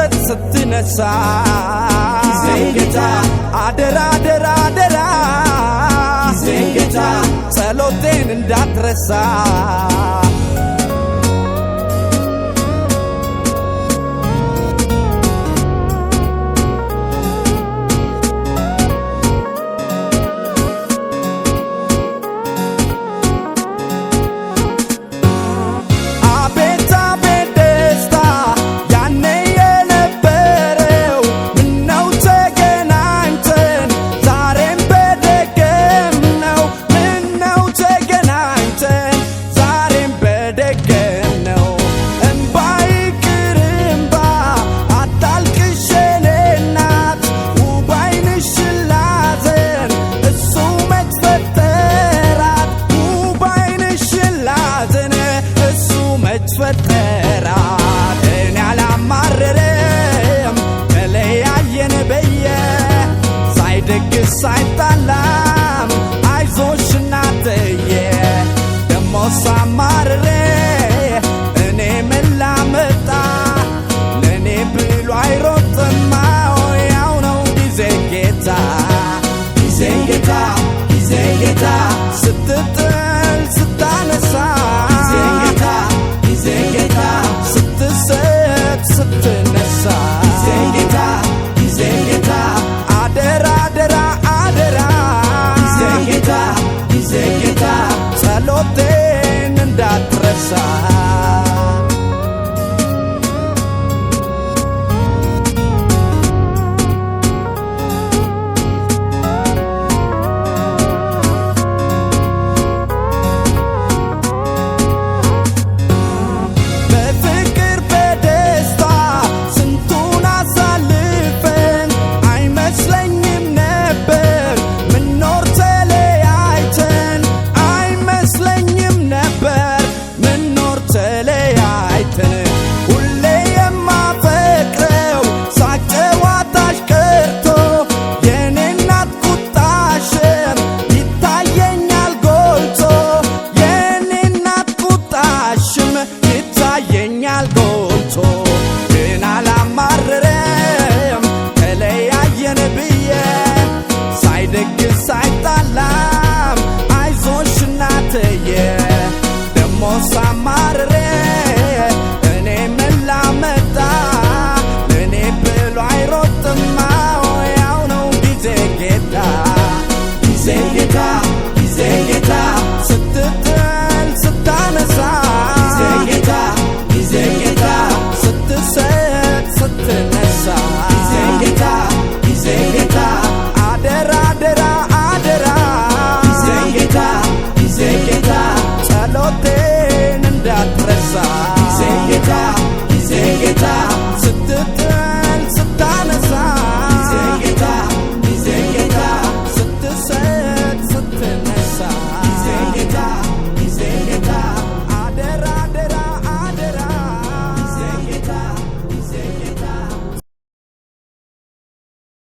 ስትሰጥ ስትነሳ ጊዜ ጌታ አደራ አደራ አደራ ጊዜ ጌታ ጸሎቴን እንዳትረሳ ፈጠራት እኔ አላማረረም ተለያየን በየ ሳይደግስ ሳይጣላም አይዞሽ እናትዬ ደሞ ሳማረረ እኔ ምን ላመጣ ለእኔ ብሎ አይሮጥማ ያው ነው ጊዜ ጌታ ጊዜ ጌታ ጊዜ ጌታ ስትጥል ስታነሳ ጊዜ ጌታ ስትሰጥ ስትነሳ ጊዜ ጌታ ጊዜ ጌታ አደራ አደራ አደራ ጊዜ ጌታ ጊዜ ጌታ ጸሎቴን እንዳትረሳ ይታየኛል ጎልቶ ግን አላማረረም ተለያየን ብዬ ሳይደግስ ሳይጣላም አይዞሽ እናትዬ ደሞ ሳማረረ እኔ ምን ላመጣ ለእኔ ብሎ አይሮጥማ ያው ነው ጊዜ ጌታ ጊዜ ጌታ ጊዜ ጌታ ስትጥል ስታነሳ ጌታ ጊዜ ጌታ ስትሰጥ ስትነሳ ጊዜ ጌታ ጊዜ ጌታ አደራ አደራ አደራ ጊዜ ጌታ ጊዜ ጌታ ጸሎቴን እንዳትረሳ ጊዜ ጌታ ጊዜ ጌታ ስትጥል